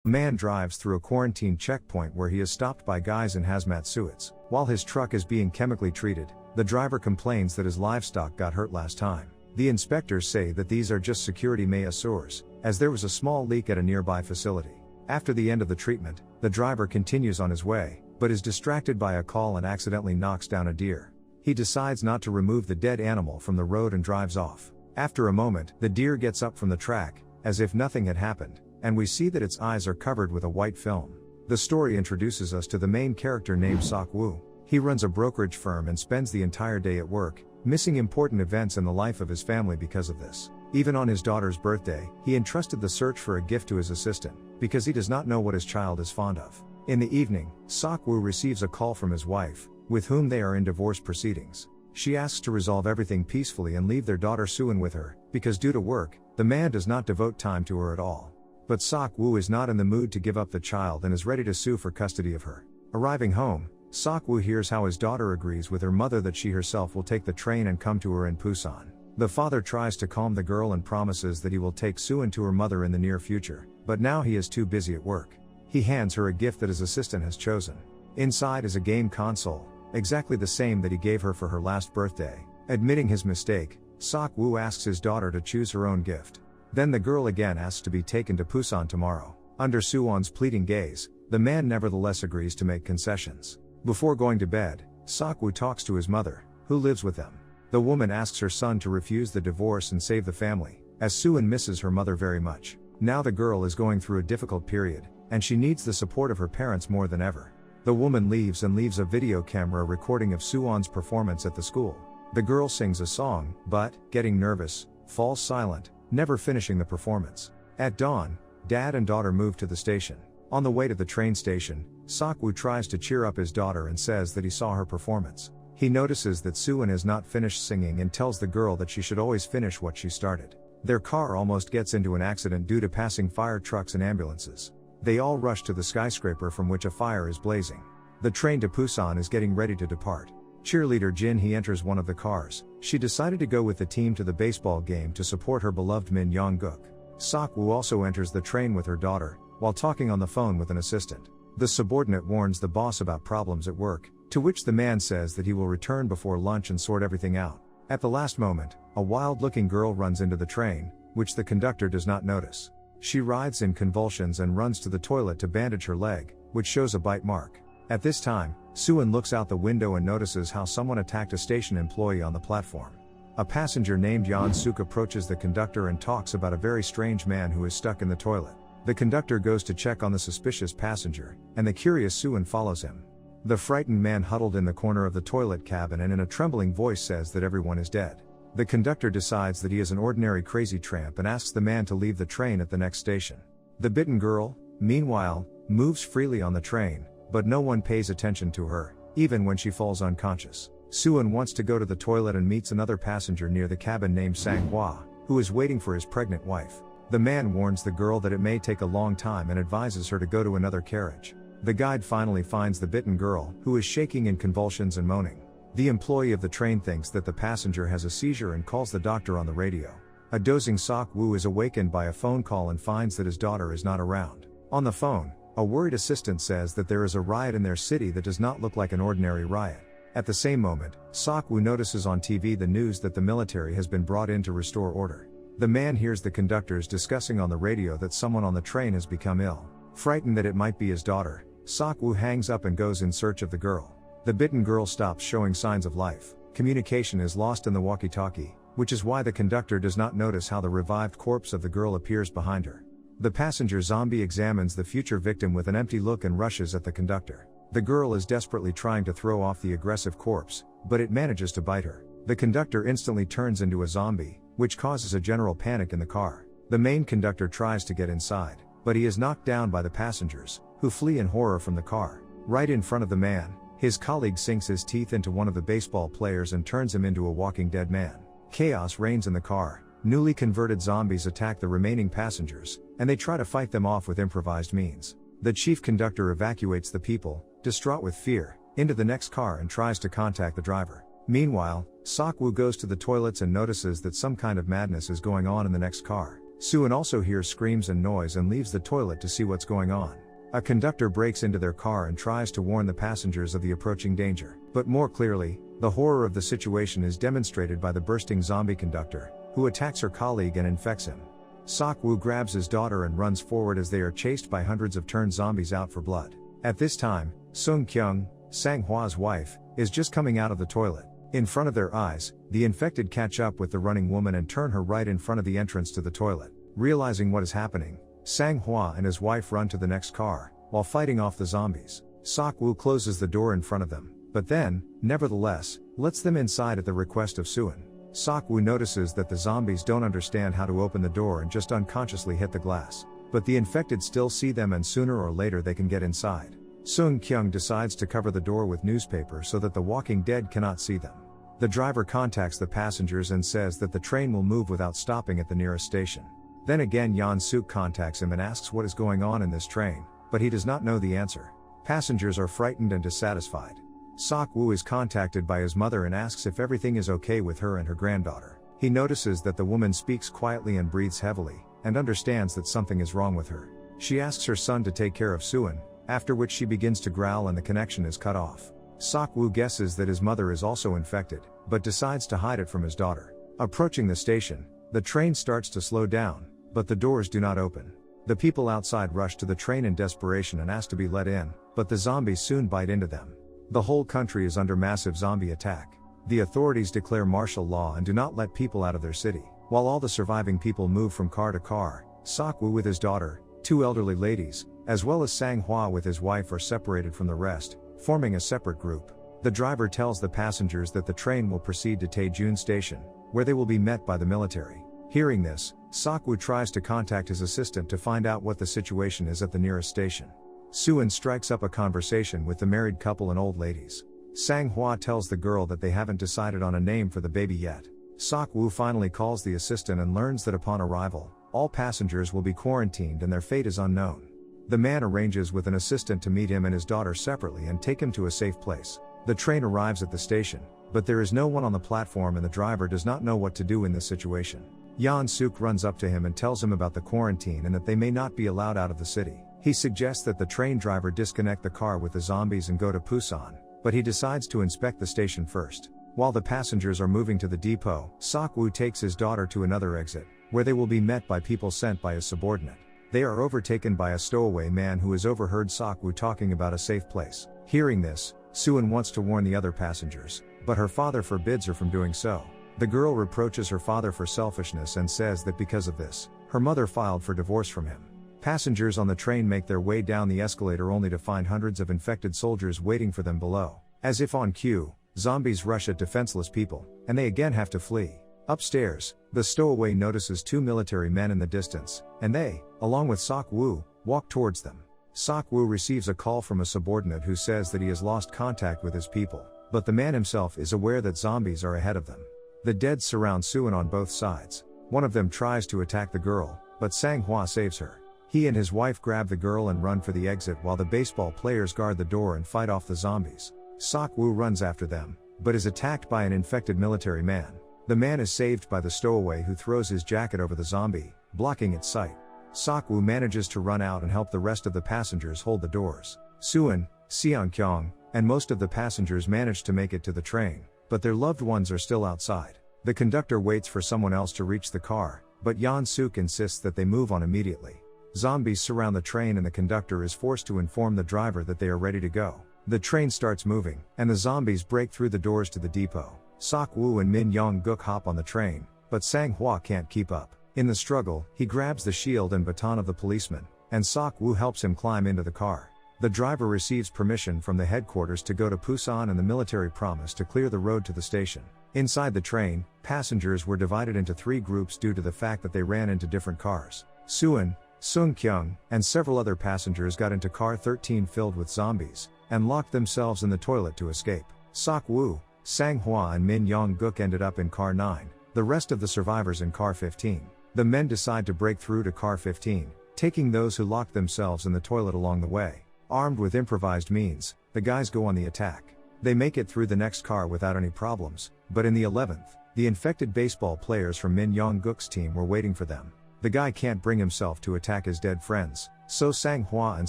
A man drives through a quarantine checkpoint where he is stopped by guys in hazmat suits. While his truck is being chemically treated, the driver complains that his livestock got hurt last time. The inspectors say that these are just security measures, as there was a small leak at a nearby facility. After the end of the treatment, the driver continues on his way, but is distracted by a call and accidentally knocks down a deer. He decides not to remove the dead animal from the road and drives off. After a moment, the deer gets up from the track, as if nothing had happened, and we see that its eyes are covered with a white film. The story introduces us to the main character named Sok-woo. He runs a brokerage firm and spends the entire day at work, missing important events in the life of his family because of this. Even on his daughter's birthday, he entrusted the search for a gift to his assistant, because he does not know what his child is fond of. In the evening, Sok-woo receives a call from his wife, with whom they are in divorce proceedings. She asks to resolve everything peacefully and leave their daughter Suin with her, because due to work, the man does not devote time to her at all. But Sok-woo is not in the mood to give up the child and is ready to sue for custody of her. Arriving home, Sok-woo hears how his daughter agrees with her mother that she herself will take the train and come to her in Busan. The father tries to calm the girl and promises that he will take Suin to her mother in the near future, but now he is too busy at work. He hands her a gift that his assistant has chosen. Inside is a game console, exactly the same that he gave her for her last birthday. Admitting his mistake, Sok-woo asks his daughter to choose her own gift. Then the girl again asks to be taken to Busan tomorrow. Under Suwon's pleading gaze, the man nevertheless agrees to make concessions. Before going to bed, Sok-woo talks to his mother, who lives with them. The woman asks her son to refuse the divorce and save the family, as Suin misses her mother very much. Now the girl is going through a difficult period, and she needs the support of her parents more than ever. The woman leaves and leaves a video camera recording of Suwon's performance at the school. The girl sings a song, but, getting nervous, falls silent, never finishing the performance. At dawn, dad and daughter move to the station. On the way to the train station, Sok-woo tries to cheer up his daughter and says that he saw her performance. He notices that Suin has not finished singing and tells the girl that she should always finish what she started. Their car almost gets into an accident due to passing fire trucks and ambulances. They all rush to the skyscraper from which a fire is blazing. The train to Busan is getting ready to depart. Cheerleader Jin Hee enters one of the cars. She decided to go with the team to the baseball game to support her beloved Min Young-guk. Sok-woo also enters the train with her daughter, while talking on the phone with an assistant. The subordinate warns the boss about problems at work, to which the man says that he will return before lunch and sort everything out. At the last moment, a wild-looking girl runs into the train, which the conductor does not notice. She writhes in convulsions and runs to the toilet to bandage her leg, which shows a bite mark. At this time, Suin looks out the window and notices how someone attacked a station employee on the platform. A passenger named Yeon Suk approaches the conductor and talks about a very strange man who is stuck in the toilet. The conductor goes to check on the suspicious passenger, and the curious Suin follows him. The frightened man huddled in the corner of the toilet cabin and in a trembling voice says that everyone is dead. The conductor decides that he is an ordinary crazy tramp and asks the man to leave the train at the next station. The bitten girl, meanwhile, moves freely on the train, but no one pays attention to her, even when she falls unconscious. Suin wants to go to the toilet and meets another passenger near the cabin named Sang-hwa, who is waiting for his pregnant wife. The man warns the girl that it may take a long time and advises her to go to another carriage. The guide finally finds the bitten girl, who is shaking in convulsions and moaning. The employee of the train thinks that the passenger has a seizure and calls the doctor on the radio. A dozing Sok-woo is awakened by a phone call and finds that his daughter is not around. On the phone, a worried assistant says that there is a riot in their city that does not look like an ordinary riot. At the same moment, Sok-woo notices on TV the news that the military has been brought in to restore order. The man hears the conductors discussing on the radio that someone on the train has become ill. Frightened that it might be his daughter, Sok-woo hangs up and goes in search of the girl. The bitten girl stops showing signs of life. Communication is lost in the walkie-talkie, which is why the conductor does not notice how the revived corpse of the girl appears behind her. The passenger zombie examines the future victim with an empty look and rushes at the conductor. The girl is desperately trying to throw off the aggressive corpse, but it manages to bite her. The conductor instantly turns into a zombie, which causes a general panic in the car. The main conductor tries to get inside, but he is knocked down by the passengers, who flee in horror from the car. Right in front of the man, his colleague sinks his teeth into one of the baseball players and turns him into a walking dead man. Chaos reigns in the car. Newly converted zombies attack the remaining passengers, and they try to fight them off with improvised means. The chief conductor evacuates the people, distraught with fear, into the next car and tries to contact the driver. Meanwhile, Sok-woo goes to the toilets and notices that some kind of madness is going on in the next car. Suin also hears screams and noise and leaves the toilet to see what's going on. A conductor breaks into their car and tries to warn the passengers of the approaching danger. But more clearly, the horror of the situation is demonstrated by the bursting zombie conductor, who attacks her colleague and infects him. Sok-woo grabs his daughter and runs forward as they are chased by hundreds of turned zombies out for blood. At this time, Sung-kyung, Sang-hwa's wife, is just coming out of the toilet. In front of their eyes, the infected catch up with the running woman and turn her right in front of the entrance to the toilet. Realizing what is happening, Sang-hwa and his wife run to the next car, while fighting off the zombies. Sok-woo closes the door in front of them, but then, nevertheless, lets them inside at the request of Suin. Sok-woo notices that the zombies don't understand how to open the door and just unconsciously hit the glass. But the infected still see them and sooner or later they can get inside. Sung-kyung decides to cover the door with newspaper so that the walking dead cannot see them. The driver contacts the passengers and says that the train will move without stopping at the nearest station. Then again Yeon-suk contacts him and asks what is going on in this train, but he does not know the answer. Passengers are frightened and dissatisfied. Sok-woo is contacted by his mother and asks if everything is okay with her and her granddaughter. He notices that the woman speaks quietly and breathes heavily, and understands that something is wrong with her. She asks her son to take care of Suin, after which she begins to growl and the connection is cut off. Sok-woo guesses that his mother is also infected, but decides to hide it from his daughter. Approaching the station, the train starts to slow down, but the doors do not open. The people outside rush to the train in desperation and ask to be let in, but the zombies soon bite into them. The whole country is under massive zombie attack. The authorities declare martial law and do not let people out of their city. While all the surviving people move from car to car, Sok-woo with his daughter, two elderly ladies, as well as Sang-hwa with his wife are separated from the rest, forming a separate group. The driver tells the passengers that the train will proceed to Taejun Station, where they will be met by the military. Hearing this, Sok-woo tries to contact his assistant to find out what the situation is at the nearest station. Suin strikes up a conversation with the married couple and old ladies. Sang-hwa tells the girl that they haven't decided on a name for the baby yet. Sok-woo finally calls the assistant and learns that upon arrival, all passengers will be quarantined and their fate is unknown. The man arranges with an assistant to meet him and his daughter separately and take him to a safe place. The train arrives at the station, but there is no one on the platform and the driver does not know what to do in this situation. Yeon-suk runs up to him and tells him about the quarantine and that they may not be allowed out of the city. He suggests that the train driver disconnect the car with the zombies and go to Busan, but he decides to inspect the station first. While the passengers are moving to the depot, Sok-woo takes his daughter to another exit, where they will be met by people sent by his subordinate. They are overtaken by a stowaway man who has overheard Sok-woo talking about a safe place. Hearing this, Suin wants to warn the other passengers, but her father forbids her from doing so. The girl reproaches her father for selfishness and says that because of this, her mother filed for divorce from him. Passengers on the train make their way down the escalator only to find hundreds of infected soldiers waiting for them below. As if on cue, zombies rush at defenseless people, and they again have to flee. Upstairs, the stowaway notices two military men in the distance, and they, along with Sok-woo, walk towards them. Sok-woo receives a call from a subordinate who says that he has lost contact with his people, but the man himself is aware that zombies are ahead of them. The dead surround Suin on both sides. One of them tries to attack the girl, but Sang-hwa saves her. He and his wife grab the girl and run for the exit while the baseball players guard the door and fight off the zombies. Sok-woo runs after them, but is attacked by an infected military man. The man is saved by the stowaway who throws his jacket over the zombie, blocking its sight. Sok-woo manages to run out and help the rest of the passengers hold the doors. Suin, Seon-kyung, and most of the passengers manage to make it to the train, but their loved ones are still outside. The conductor waits for someone else to reach the car, but Yeon-suk insists that they move on immediately. Zombies surround the train and the conductor is forced to inform the driver that they are ready to go. The train starts moving, and the zombies break through the doors to the depot. Sok-woo and Min Young-guk hop on the train, but Sang-hwa can't keep up. In the struggle, he grabs the shield and baton of the policeman, and Sok-woo helps him climb into the car. The driver receives permission from the headquarters to go to Busan and the military promise to clear the road to the station. Inside the train, passengers were divided into three groups due to the fact that they ran into different cars. Suin, Sung-kyung, and several other passengers got into car 13 filled with zombies, and locked themselves in the toilet to escape. Sok-woo, Sang-hwa and Min Young-guk ended up in car 9, the rest of the survivors in car 15. The men decide to break through to car 15, taking those who locked themselves in the toilet along the way. Armed with improvised means, the guys go on the attack. They make it through the next car without any problems, but in the 11th, the infected baseball players from Min Young-guk's team were waiting for them. The guy can't bring himself to attack his dead friends, so Sang-hwa and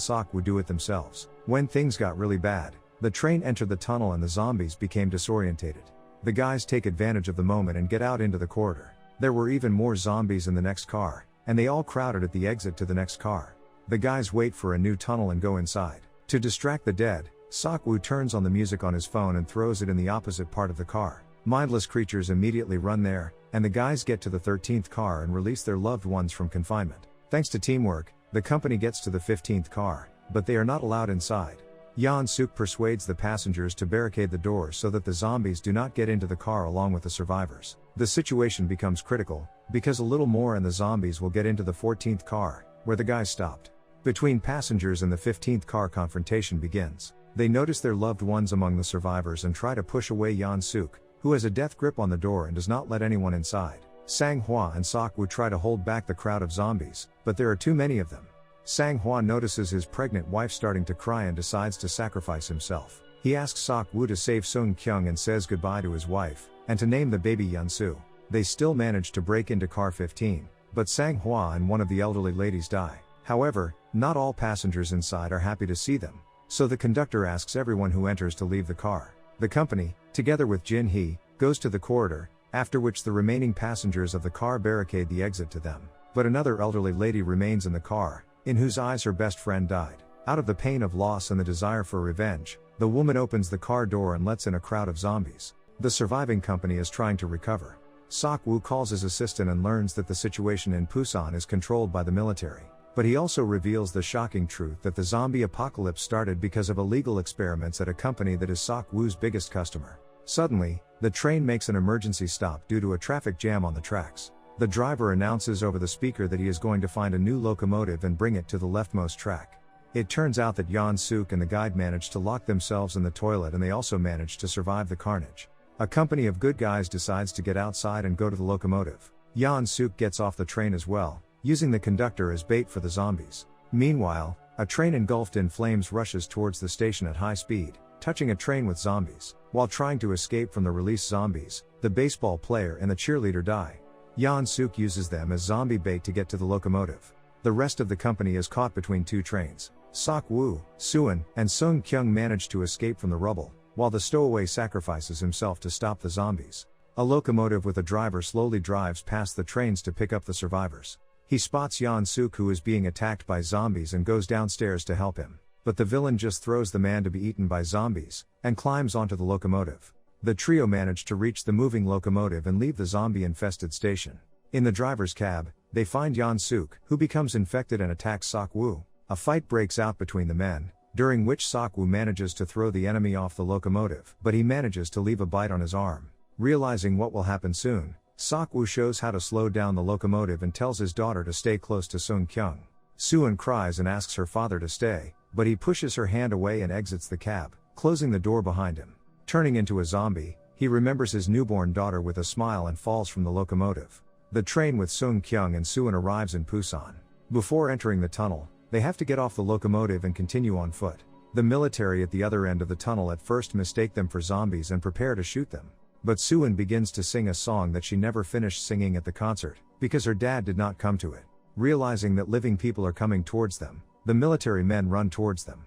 Sok-woo do it themselves. When things got really bad, the train entered the tunnel and the zombies became disorientated. The guys take advantage of the moment and get out into the corridor. There were even more zombies in the next car, and they all crowded at the exit to the next car. The guys wait for a new tunnel and go inside. To distract the dead, Sok-woo turns on the music on his phone and throws it in the opposite part of the car. Mindless creatures immediately run there, and the guys get to the 13th car and release their loved ones from confinement. Thanks to teamwork, the company gets to the 15th car, but they are not allowed inside. Yeon-suk persuades the passengers to barricade the doors so that the zombies do not get into the car along with the survivors. The situation becomes critical, because a little more and the zombies will get into the 14th car, where the guys stopped. Between passengers and the 15th car, confrontation begins. They notice their loved ones among the survivors and try to push away Yeon-suk, who has a death grip on the door and does not let anyone inside. Sang-hwa and Sok-woo try to hold back the crowd of zombies, but there are too many of them. Sang-hwa notices his pregnant wife starting to cry and decides to sacrifice himself. He asks Sok-woo to save Sung-kyung and says goodbye to his wife, and to name the baby Yeon-soo. They still manage to break into car 15, but Sang-hwa and one of the elderly ladies die. However, not all passengers inside are happy to see them, so the conductor asks everyone who enters to leave the car. The company, together with Jin-hee, goes to the corridor, after which the remaining passengers of the car barricade the exit to them. But another elderly lady remains in the car, in whose eyes her best friend died. Out of the pain of loss and the desire for revenge, the woman opens the car door and lets in a crowd of zombies. The surviving company is trying to recover. Sok-woo calls his assistant and learns that the situation in Busan is controlled by the military. But he also reveals the shocking truth that the zombie apocalypse started because of illegal experiments at a company that is Sok-woo's biggest customer. Suddenly, the train makes an emergency stop due to a traffic jam on the tracks. The driver announces over the speaker that he is going to find a new locomotive and bring it to the leftmost track. It turns out that Yeon-suk and the guide managed to lock themselves in the toilet, and they also managed to survive the carnage. A company of good guys decides to get outside and go to the locomotive. Yeon-suk gets off the train as well, using the conductor as bait for the zombies. Meanwhile, a train engulfed in flames rushes towards the station at high speed, touching a train with zombies. While trying to escape from the released zombies, the baseball player and the cheerleader die. Yeon-suk uses them as zombie bait to get to the locomotive. The rest of the company is caught between two trains. Sok-woo, Suin, and Sung-kyung manage to escape from the rubble, while the stowaway sacrifices himself to stop the zombies. A locomotive with a driver slowly drives past the trains to pick up the survivors. He spots Yeon-suk, who is being attacked by zombies, and goes downstairs to help him. But the villain just throws the man to be eaten by zombies, and climbs onto the locomotive. The trio manage to reach the moving locomotive and leave the zombie-infested station. In the driver's cab, they find Yeon-suk, who becomes infected and attacks Sok-woo. A fight breaks out between the men, during which Sok-woo manages to throw the enemy off the locomotive, but he manages to leave a bite on his arm. Realizing what will happen soon, Sok-woo shows how to slow down the locomotive and tells his daughter to stay close to Sung-kyung. Suin cries and asks her father to stay, but he pushes her hand away and exits the cab, closing the door behind him. Turning into a zombie, he remembers his newborn daughter with a smile and falls from the locomotive. The train with Sung-kyung and Suin arrives in Busan. Before entering the tunnel, they have to get off the locomotive and continue on foot. The military at the other end of the tunnel at first mistake them for zombies and prepare to shoot them. But Suin begins to sing a song that she never finished singing at the concert, because her dad did not come to it. Realizing that living people are coming towards them, the military men run towards them.